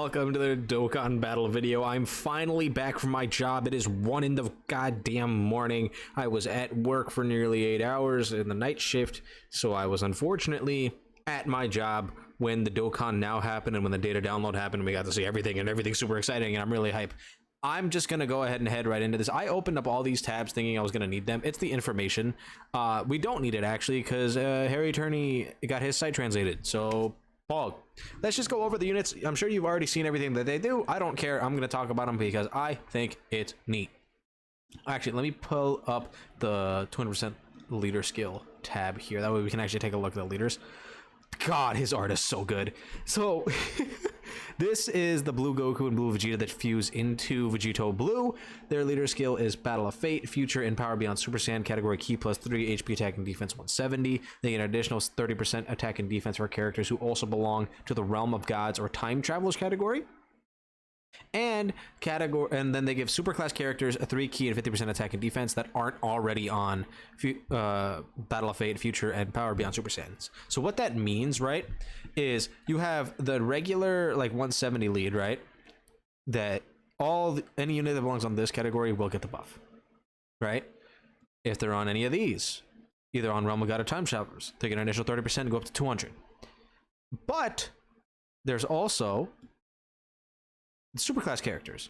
welcome to the Dokkan battle video. I'm finally back from my job. It is 1 in the goddamn morning. I was at work for nearly 8 hours in the night shift, so I was unfortunately at my job when the Dokkan now happened and when the data download happened. We got to see everything, and everything's super exciting, and I'm really hyped. I'm just gonna go ahead and head right into this. I opened up all these tabs thinking I was gonna need them. It's the information. We don't need it actually, because Harry Turney got his site translated, so let's just go over the units. I'm sure you've already seen everything that they do. I don't care. I'm going to talk about them because I think it's neat. Actually, let me pull up the 200% leader skill tab here. That way we can actually take a look at the leaders. God, his art is so good. So this is the blue Goku and blue Vegeta that fuse into Vegito Blue. Their leader skill is Battle of Fate, Future, and Power Beyond Super Saiyan, category Ki +3, HP attack and defense 170. They get an additional 30% attack and defense for characters who also belong to the Realm of Gods or Time Travelers category. And then they give superclass characters a 3 Ki and 50% attack and defense that aren't already on Battle of Fate, Future, and Power Beyond Super Saiyans. So what that means, right, is you have the regular like 170 lead, right, that any unit that belongs on this category will get the buff, right? If they're on any of these, either on Realm of God or Time Travelers, they get an initial 30% and go up to 200. But there's also superclass characters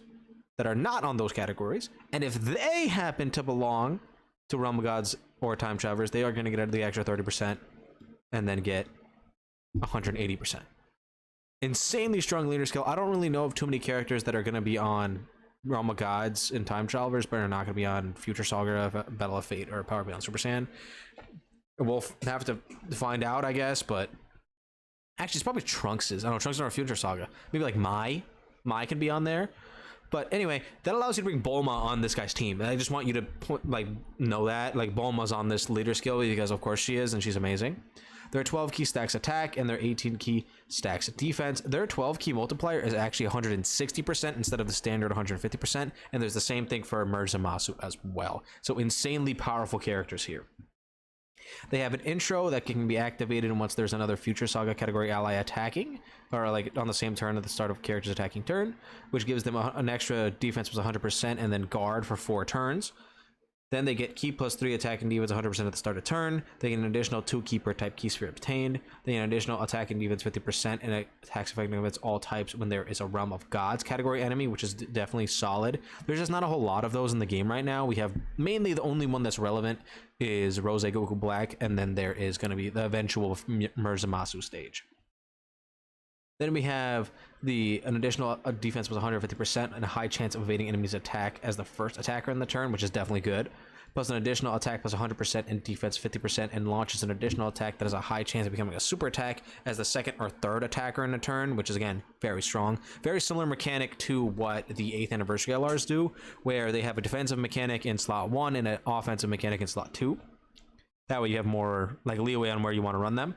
that are not on those categories, and if they happen to belong to Realm of Gods or Time Travelers, they are going to get the extra 30% and then get 180%. Insanely strong leader skill. I don't really know of too many characters that are going to be on Realm of Gods and Time Travelers, but are not going to be on Future Saga, Battle of Fate, or Power Beyond Super Saiyan. We'll have to find out, I guess, but actually it's probably Trunks is. I don't know, Trunks is on Future Saga. Maybe like Mai can be on there. But anyway, that allows you to bring Bulma on this guy's team. And I just want you to know that like Bulma's on this leader skill because of course she is, and she's amazing. Their 12 key stacks attack and their 18 key stacks defense. Their 12 key multiplier is actually 160% instead of the standard 150%, and there's the same thing for Merge Zamasu as well. So insanely powerful characters here. They have an intro that can be activated once there's another Future Saga category ally attacking, or like on the same turn at the start of character's attacking turn, which gives them an extra defense was 100% and then guard for 4 turns. Then they get Ki +3 attack and defense 100% at the start of turn. They get an additional 2 Ki per type Ki sphere obtained. They get an additional attack and defense 50% and it attacks effective against all types when there is a Realm of Gods category enemy, which is definitely solid. There's just not a whole lot of those in the game right now. We have mainly the only one that's relevant is Rose Goku Black, and then there is going to be the eventual Merge Zamasu stage. Then we have an additional defense was 150% and a high chance of evading enemies' attack as the first attacker in the turn, which is definitely good. Plus an additional attack plus 100% and defense 50% and launches an additional attack that has a high chance of becoming a super attack as the second or third attacker in a turn, which is again very strong. Very similar mechanic to what the 8th anniversary LRs do, where they have a defensive mechanic in slot 1 and an offensive mechanic in slot 2. That way you have more like leeway on where you want to run them.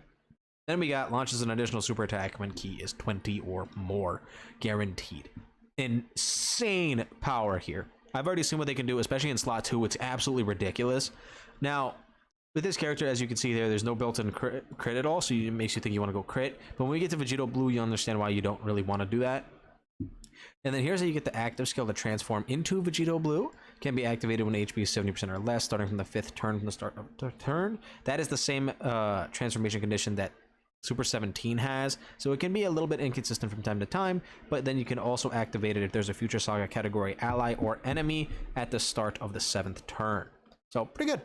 Then we got launches an additional super attack when Ki is 20 or more, guaranteed. Insane power here. I've already seen what they can do, especially in slot 2. It's absolutely ridiculous. Now, with this character, as you can see there, there's no built-in crit at all, so it makes you think you want to go crit. But when we get to Vegito Blue, you understand why you don't really want to do that. And then here's how you get the active skill to transform into Vegito Blue. Can be activated when HP is 70% or less, starting from the 5th turn from the start of the turn. That is the same transformation condition that Super 17 has, so it can be a little bit inconsistent from time to time, but then you can also activate it if there's a Future Saga category ally or enemy at the start of the 7th turn. So pretty good.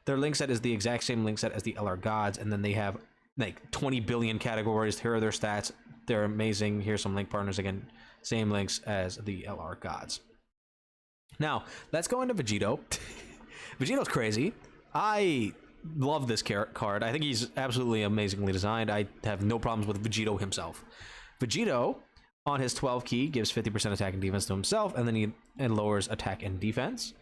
Their link set is the exact same link set as the LR Gods, and then they have like 20 billion categories. Here are their stats. They're amazing. Here's some link partners again, same links as the LR Gods. Now let's go into Vegito. Vegito's crazy. I love this card. I think he's absolutely amazingly designed. I have no problems with Vegito himself. Vegito on his 12 key gives 50% attack and defense to himself, and then he lowers attack and defense.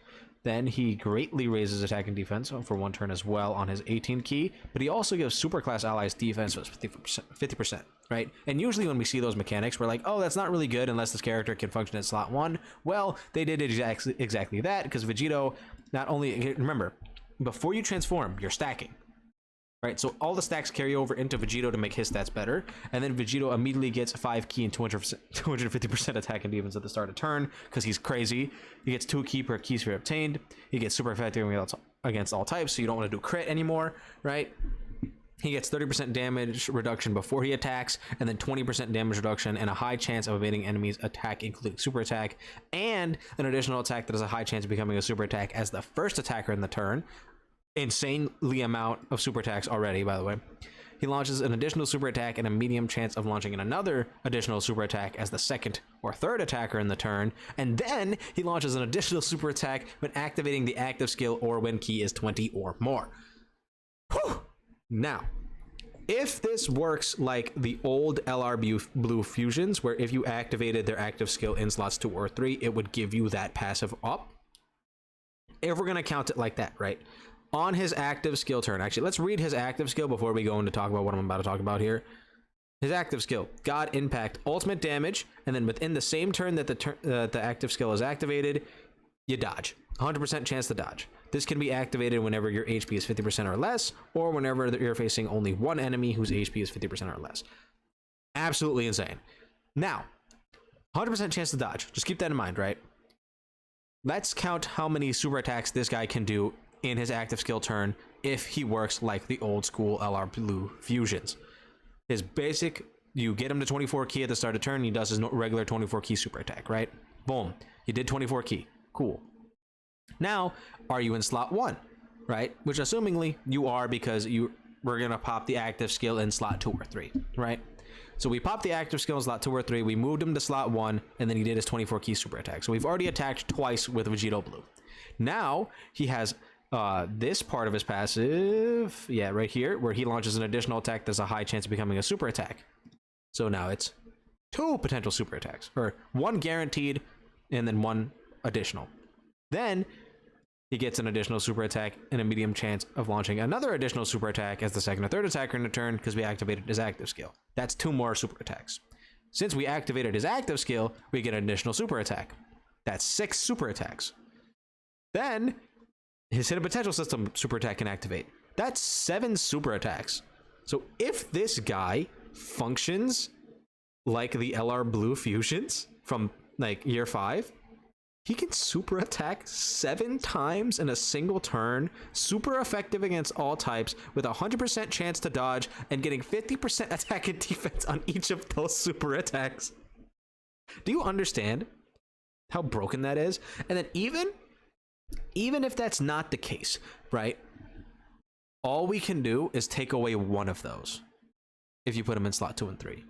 Then he greatly raises attack and defense for 1 turn as well on his 18 key, but he also gives superclass allies defense was 50%, right? And usually when we see those mechanics, we're like, oh, that's not really good unless this character can function at slot 1. Well, they did exactly that, because Vegito not only, remember, before you transform, you're stacking, right? So all the stacks carry over into Vegito to make his stats better, and then Vegito immediately gets 5 ki and 250% attack and defense at the start of turn because he's crazy. He gets 2 ki per ki sphere obtained. He gets super effective against all types, so you don't want to do crit anymore, right? He gets 30% damage reduction before he attacks, and then 20% damage reduction and a high chance of evading enemies' attack, including super attack, and an additional attack that has a high chance of becoming a super attack as the first attacker in the turn. Insanely amount of super attacks already, by the way. He launches an additional super attack and a medium chance of launching another additional super attack as the second or third attacker in the turn, and then he launches an additional super attack when activating the active skill or when ki is 20 or more. Whew. Now, if this works like the old LR Blue fusions, where if you activated their active skill in slots 2 or 3, it would give you that passive up. If we're gonna count it like that, right? On his active skill turn, actually, let's read his active skill before we go into talk about what I'm about to talk about here. His active skill, God Impact, ultimate damage, and then within the same turn that the active skill is activated, you dodge. 100% chance to dodge. This can be activated whenever your HP is 50% or less, or whenever you're facing only one enemy whose HP is 50% or less. Absolutely insane. Now, 100% chance to dodge. Just keep that in mind, right? Let's count how many super attacks this guy can do in his active skill turn if he works like the old school LR Blue fusions. His basic, you get him to 24 ki at the start of turn, he does his regular 24 ki super attack, right? Boom. You did 24 ki. Cool. Now, are you in slot 1, right? Which assumingly you are, because we're gonna pop the active skill in slot 2 or 3, right? So we popped the active skill in slot 2 or 3, we moved him to slot 1, and then he did his 24 ki super attack. So we've already attacked twice with Vegito Blue. Now he has this part of his passive, yeah, right here, where he launches an additional attack that's a high chance of becoming a super attack. So now it's 2 potential super attacks, or 1 guaranteed and then 1 additional. Then he gets an additional super attack and a medium chance of launching another additional super attack as the second or third attacker in the turn, because we activated his active skill. That's 2 more super attacks. Since we activated his active skill, we get an additional super attack. That's 6 super attacks. Then his hidden potential system super attack can activate. That's 7 super attacks. So if this guy functions like the LR Blue fusions from like year 5, he can super attack 7 times in a single turn, super effective against all types, with 100% chance to dodge, and getting 50% attack and defense on each of those super attacks. Do you understand how broken that is? And then even if that's not the case, right? All we can do is take away 1 of those if you put him in slot 2 and 3.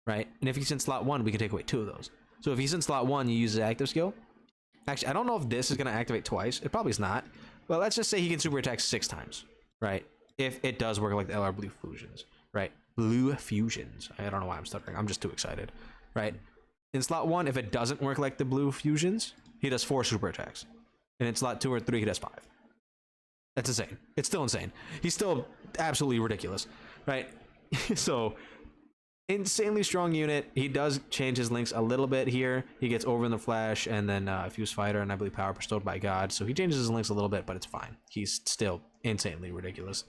Right? And if he's in slot 1, we can take away 2 of those. So if he's in slot 1, you use his active skill. Actually, I don't know if this is going to activate twice. It probably is not. Well, let's just say he can super attack 6 times, right? If it does work like the LR Blue fusions, right? Blue fusions. I don't know why I'm stuttering. I'm just too excited, right? In slot 1, if it doesn't work like the Blue fusions, he does 4 super attacks. And in slot 2 or 3, he does 5. That's insane. It's still insane. He's still absolutely ridiculous, right? So, insanely strong unit. He does change his links a little bit here. He gets over in the flash, and then Fuse Fighter, and I believe Power Bestowed by God. So he changes his links a little bit, but it's fine. He's still insanely ridiculous.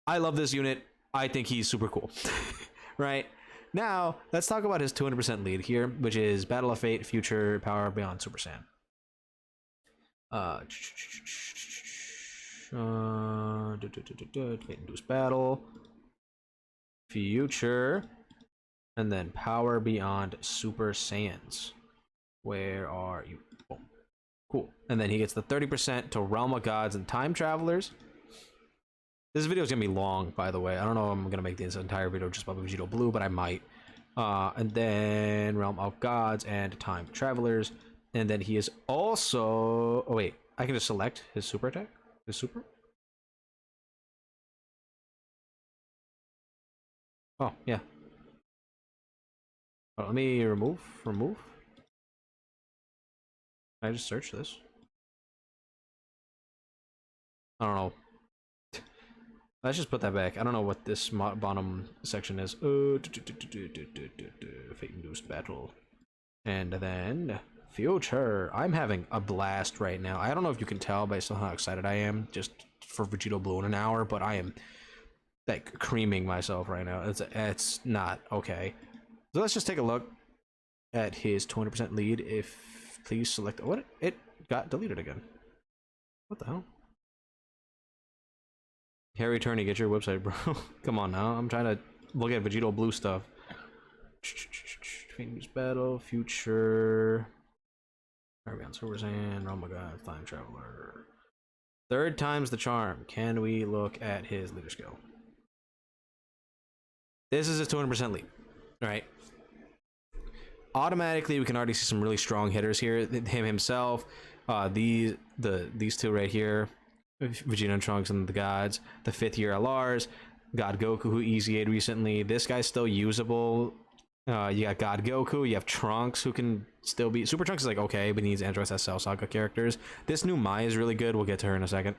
I love this unit. I think he's super cool. Right? Now, let's talk about his 200% lead here, which is Battle of Fate, Future, Power Beyond Super Saiyan. Fate Induced Battle, Future, and then Power Beyond Super Saiyans. Where are you? Oh, cool. And then he gets the 30% to Realm of Gods and Time Travelers. This video is gonna be long, by the way. I don't know if I'm gonna make this entire video just about Vegito Blue, but I might. And then Realm of Gods and Time Travelers. And then he is also... Oh, wait. I can just select his super attack? His super? Oh, yeah. Oh, let me remove. Can I just search this? I don't know. Let's just put that back. I don't know what this bottom section is. Fate Induced Battle. And then Future. I'm having a blast right now. I don't know if you can tell based on how excited I am. Just for Vegito Blue in an hour, but I am like creaming myself right now. It's not okay. So let's just take a look at his 200% lead. If please select what it got deleted again. What the hell? Harry Turney, get your website, bro. Come on now. I'm trying to look at Vegito Blue stuff. Famous battle, future. Are we on Super Saiyan? Oh my god, time traveler. Third time's the charm. Can we look at his leader skill? This is his 200% lead. Alright. Automatically, we can already see some really strong hitters here. Him himself, these two right here, Vegeta and Trunks and the gods, the 5th year LRs, God Goku who EZA'd recently. This guy's still usable. You got God Goku, you have Trunks who can still be... Super Trunks is like okay, but he needs Android SL Saga characters. This new Mai is really good, we'll get to her in a second.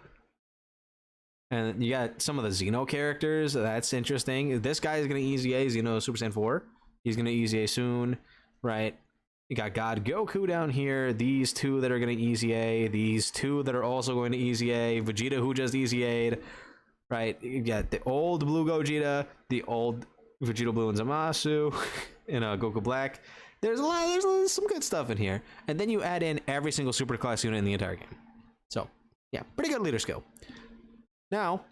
And you got some of the Xeno characters, that's interesting. This guy is going to EZA Xeno Super Saiyan 4. He's going to EZA soon, right? You got God Goku down here, these two that are going to EZA, these two that are also going to EZA, Vegeta who just EZA'd, right? You got the old Blue Gogeta, the old Vegito Blue and Zamasu, and Goku Black. There's some good stuff in here. And then you add in every single super class unit in the entire game. So, yeah, pretty good leader skill. Now,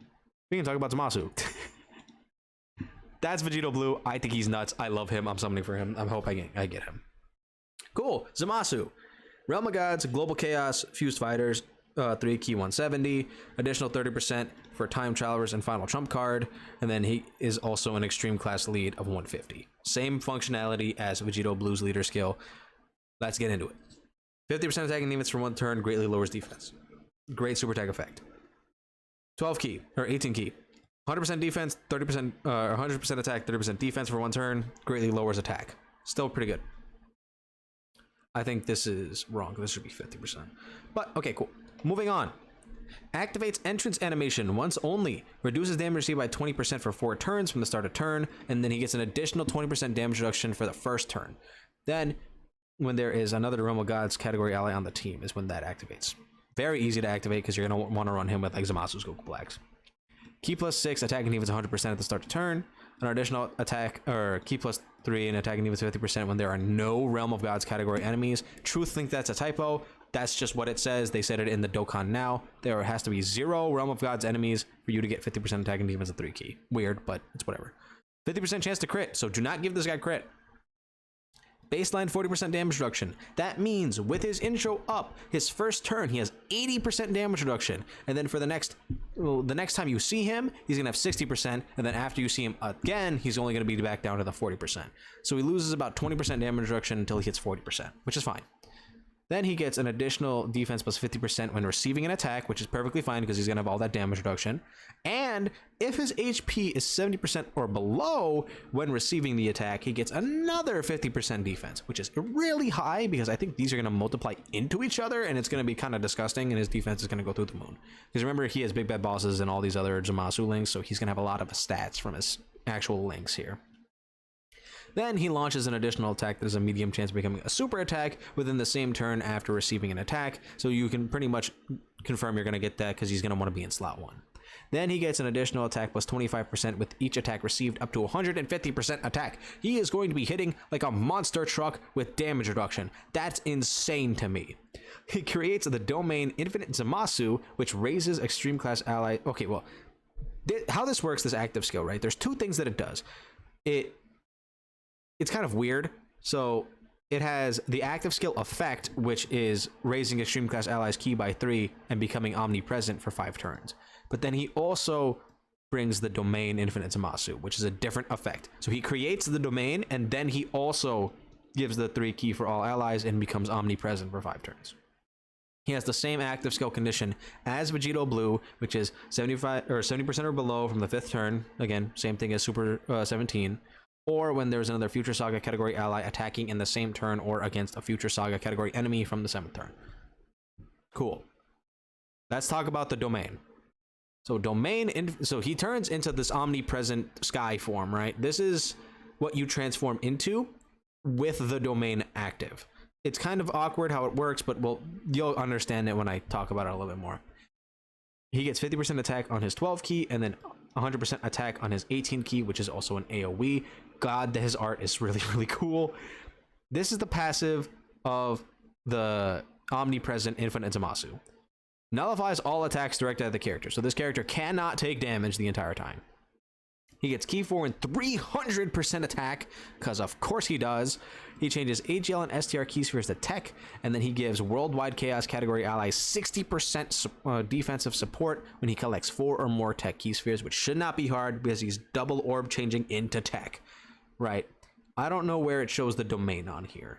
we can talk about Zamasu. That's Vegito Blue. I think he's nuts. I love him. I'm summoning for him. I hope I get him. Cool. Zamasu. Realm of Gods, Global Chaos, Fused Fighters, 3 key 170, additional 30% for Time Travelers and Final Trump card, and then he is also an Extreme Class lead of 150. Same functionality as Vegito Blue's leader skill. Let's get into it. 50% attacking defense for 1 turn, greatly lowers defense. Great super attack effect. 12 key, or 18 key. 100% defense, 30%, 100% attack, 30% defense for 1 turn, greatly lowers attack. Still pretty good. I think this is wrong. This should be 50%. But, okay, cool. Moving on. Activates entrance animation once only. Reduces damage received by 20% for 4 turns from the start of turn, and then he gets an additional 20% damage reduction for the first turn. Then, when there is another Realm of Gods category ally on the team, is when that activates. Very easy to activate because you're going to want to run him with like Zamasu's Goku Blacks. Key plus 6, attacking defense 100% at the start of turn. An additional attack, or key plus 3 and attacking defense 50% when there are no Realm of Gods category enemies. Truth think that's a typo. That's just what it says. They said it in the Dokkan now. There has to be 0 Realm of Gods enemies for you to get 50% attacking defense at 3 key. Weird, but it's whatever. 50% chance to crit, so do not give this guy crit. Baseline 40% damage reduction. That means with his intro up, his first turn, he has 80% damage reduction. And then for the next time you see him, he's gonna have 60%. And then after you see him again, he's only gonna be back down to the 40%. So he loses about 20% damage reduction until he hits 40%, which is fine. Then he gets an additional defense plus 50% when receiving an attack, which is perfectly fine because he's going to have all that damage reduction. And if his HP is 70% or below when receiving the attack, he gets another 50% defense, which is really high because I think these are going to multiply into each other and it's going to be kind of disgusting and his defense is going to go through the moon. Because remember, he has Big Bad Bosses and all these other Zamasu links, so he's going to have a lot of stats from his actual links here. Then he launches an additional attack that has a medium chance of becoming a super attack within the same turn after receiving an attack. So you can pretty much confirm you're going to get that because he's going to want to be in slot 1. Then he gets an additional attack plus 25% with each attack received up to 150% attack. He is going to be hitting like a monster truck with damage reduction. That's insane to me. He creates the domain Infinite Zamasu, which raises extreme class ally. Okay, well, how this works, this active skill, right? There's 2 things that it does. It's kind of weird. So it has the active skill effect, which is raising extreme class allies key by 3 and becoming omnipresent for 5 turns. But then he also brings the domain Infinite Zamasu, which is a different effect. So he creates the domain and then he also gives the 3 key for all allies and becomes omnipresent for 5 turns. He has the same active skill condition as Vegito Blue, which is 70% or below from the 5th turn. Again, same thing as Super 17. Or when there's another Future Saga category ally attacking in the same turn or against a Future Saga category enemy from the 7th turn. Cool. Let's talk about the domain. So so he turns into this omnipresent sky form, right? This is what you transform into with the domain active. It's kind of awkward how it works, but you'll understand it when I talk about it a little bit more. He gets 50% attack on his 12 key, and then 100% attack on his 18 key, which is also an AoE. God, his art is really, really cool. This is the passive of the omnipresent infinite Zamasu. Nullifies all attacks directed at the character, so this character cannot take damage the entire time. He gets Key 4 and 300% attack, because of course he does. He changes AGL and STR key spheres to tech, and then he gives Worldwide Chaos category allies 60% defensive support when he collects 4 or more tech key spheres, which should not be hard because he's double orb changing into tech. Right. I don't know where it shows the domain on here.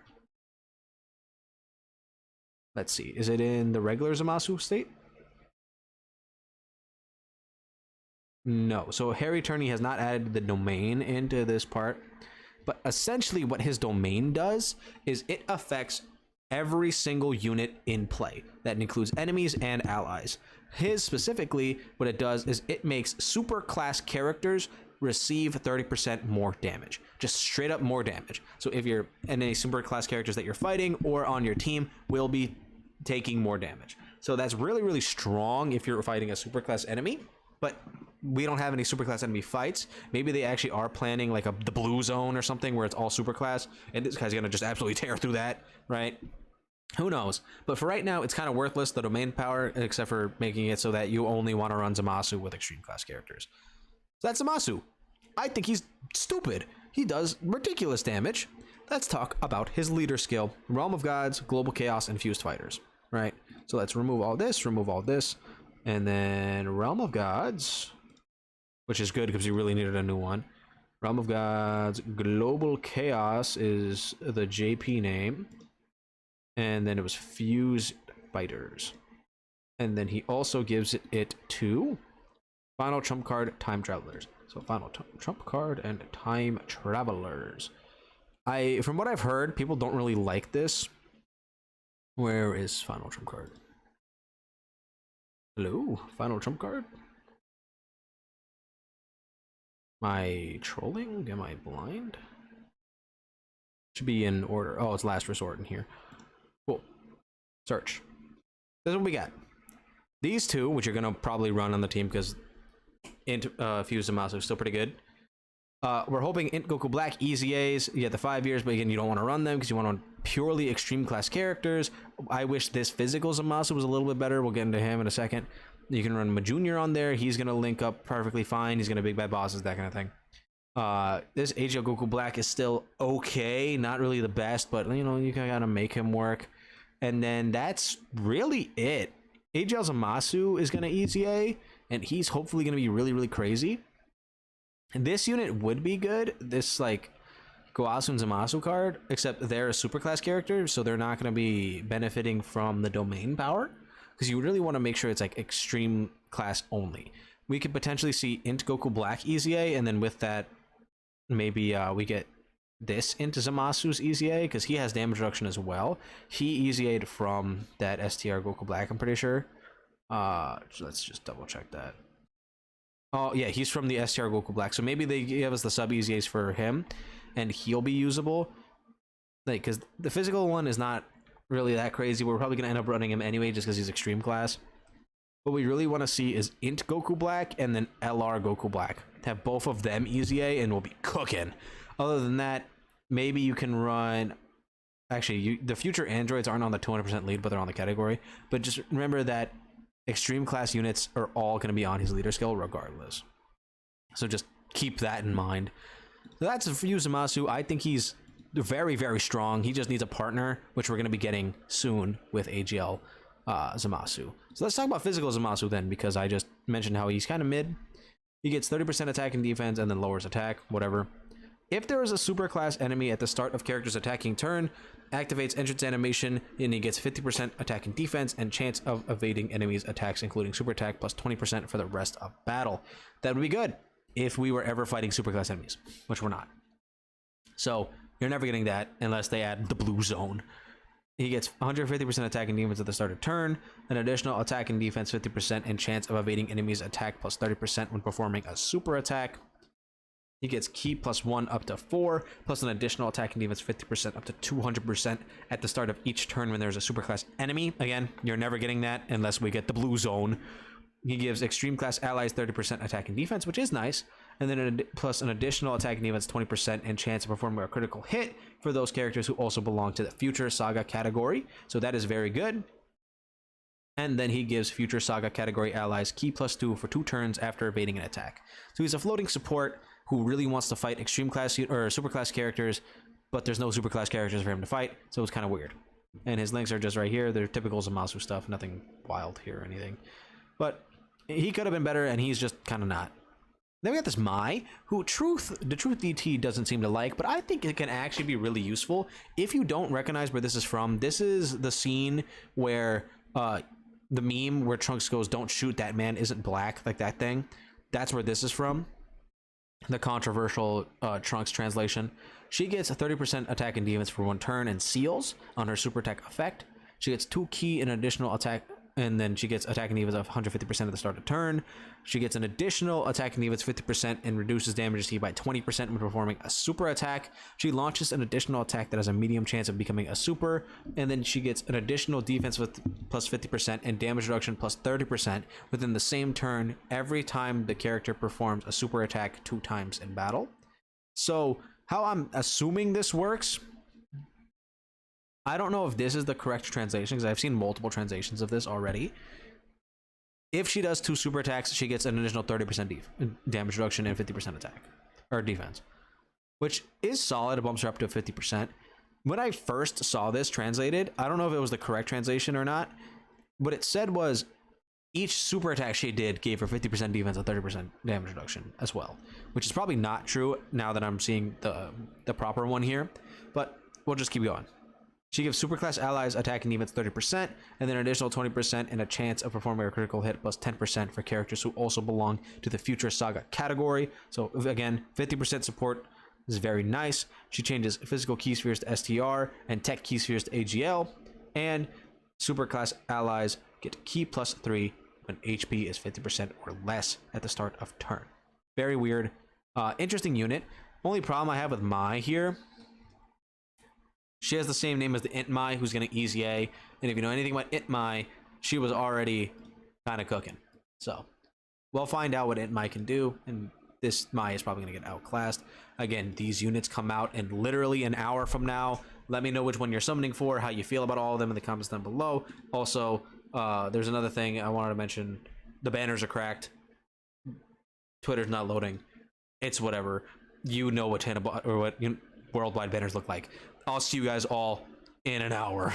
Let's see. Is it in the regular Zamasu state? No. So Harry Turney has not added the domain into this part. But essentially what his domain does is it affects every single unit in play. That includes enemies and allies. His specifically, what it does is it makes super class characters receive 30% more damage. Just straight up more damage. So if you're any super class characters that you're fighting or on your team will be taking more damage. So that's really, really strong if you're fighting a super class enemy. But we don't have any super class enemy fights. Maybe they actually are planning like the blue zone or something where it's all super class, and this guy's gonna just absolutely tear through that, right? Who knows? But for right now, it's kind of worthless, the domain power, except for making it so that you only want to run Zamasu with extreme class characters. So that's Zamasu. I think he's stupid. He does ridiculous damage. Let's talk about his leader skill. Realm of Gods, Global Chaos, and Fused Fighters, right? So let's remove all this, and then Realm of Gods, which is good because we really needed a new one. Realm of Gods, Global Chaos is the JP name. And then it was Fused Fighters. And then he also gives it to Final Trump Card, Time Travelers. So Final Trump Card and Time Travelers. From what I've heard, people don't really like this. Where is Final Trump Card? Hello? Final Trump Card? Am I trolling? Am I blind? Should be in order. Oh, it's Last Resort in here. Cool. Search. This is what we got. These two, which you're gonna probably run on the team because Fused Zamasu is still pretty good. We're hoping Int Goku Black, Easy A's. You get the 5 years, but again, you don't want to run them because you want to run purely extreme class characters. I wish this physical Zamasu was a little bit better. We'll get into him in a second. You can run Majunior on there. He's gonna link up perfectly fine. He's gonna big bad bosses, that kind of thing. This AGL Goku Black is still okay, not really the best, but you know, you gotta make him work. And then that's really it. AGL Zamasu is gonna Easy A, and he's hopefully gonna be really, really crazy. And this unit would be good. This like Goasu and Zamasu card, except they're a superclass character, so they're not gonna be benefiting from the domain power. Because you really want to make sure it's like extreme class only. We could potentially see Int Goku Black Easy A, and then with that, maybe we get this into Zamasu's Easy A, because he has damage reduction as well. He Easy A'd from that STR Goku Black, I'm pretty sure. Let's just double check that. Oh yeah, he's from the STR Goku Black, so maybe they give us the sub Easy A's for him, and he'll be usable. Like, because the physical one is not really that crazy. We're probably gonna end up running him anyway just because he's extreme class. What we really want to see is Int Goku Black and then LR Goku Black. Have both of them Easy A and we'll be cooking. Other than that, maybe you can run... Actually, the future androids aren't on the 200% lead, but they're on the category. But just remember that extreme class units are all going to be on his leader skill regardless. So just keep that in mind. So that's for you, Zamasu. I think he's very, very strong. He just needs a partner, which we're going to be getting soon with AGL Zamasu. So let's talk about physical Zamasu then, because I just mentioned how he's kind of mid. He gets 30% attack and defense and then lowers attack, whatever. If there is a superclass enemy at the start of character's attacking turn, activates entrance animation, and he gets 50% attack and defense and chance of evading enemies' attacks, including super attack, plus 20% for the rest of battle. That would be good if we were ever fighting superclass enemies, which we're not. So you're never getting that unless they add the blue zone. He gets 150% attack and defense at the start of turn, an additional attack and defense 50% and chance of evading enemies' attack plus 30% when performing a super attack. He gets key plus 1 up to 4, plus an additional attack and defense 50% up to 200% at the start of each turn when there's a superclass enemy. Again, you're never getting that unless we get the blue zone. he gives extreme class allies 30% attack and defense, which is nice, and then plus an additional attack and defense 20% and chance of performing a critical hit for those characters who also belong to the Future Saga category. So that is very good. And then he gives Future Saga category allies Ki +2 for 2 turns after evading an attack. So he's a floating support who really wants to fight extreme class or super class characters, but there's no super class characters for him to fight, so it's kind of weird. And his links are just right here. They're typical Zamasu stuff, nothing wild here or anything. But he could have been better, and he's just kind of not. Then we got this Mai, who the Truth DT doesn't seem to like, but I think it can actually be really useful. If you don't recognize where this is from, this is the scene where the meme where Trunks goes, "Don't shoot, that man isn't black," like that thing. That's where this is from. The controversial Trunks translation. She gets a 30% attack and defense for 1 turn and seals on her super attack effect. She gets 2 Ki and additional attack, and then she gets attack and defense of 150% at the start of turn. She gets an additional attack and defense 50% and reduces damage received by 20% when performing a super attack. She launches an additional attack that has a medium chance of becoming a super, and then she gets an additional defense with plus 50% and damage reduction plus 30% within the same turn every time the character performs a super attack 2 times in battle. So how I'm assuming this works, I don't know if this is the correct translation because I've seen multiple translations of this already. If she does 2 super attacks, she gets an additional 30% damage reduction and 50% attack or defense, which is solid. It bumps her up to 50%. When I first saw this translated, I don't know if it was the correct translation or not. What it said was each super attack she did gave her 50% defense and 30% damage reduction as well, which is probably not true now that I'm seeing the proper one here, but we'll just keep going. She gives superclass allies attack and defense 30%, and then an additional 20% and a chance of performing a critical hit plus 10% for characters who also belong to the Future Saga category. So again, 50% support is very nice. She changes physical key spheres to STR and tech key spheres to AGL, and superclass allies get Ki +3 when HP is 50% or less at the start of turn. Very weird. Interesting unit. Only problem I have with Mai here, she has the same name as the Int Mai, who's going to Easy A. And if you know anything about Int Mai, she was already kind of cooking. So we'll find out what Int Mai can do. And this Mai is probably going to get outclassed. Again, these units come out in literally an hour from now. Let me know which one you're summoning for, how you feel about all of them in the comments down below. Also, there's another thing I wanted to mention. The banners are cracked. Twitter's not loading. It's whatever. You know what worldwide banners look like. I'll see you guys all in an hour.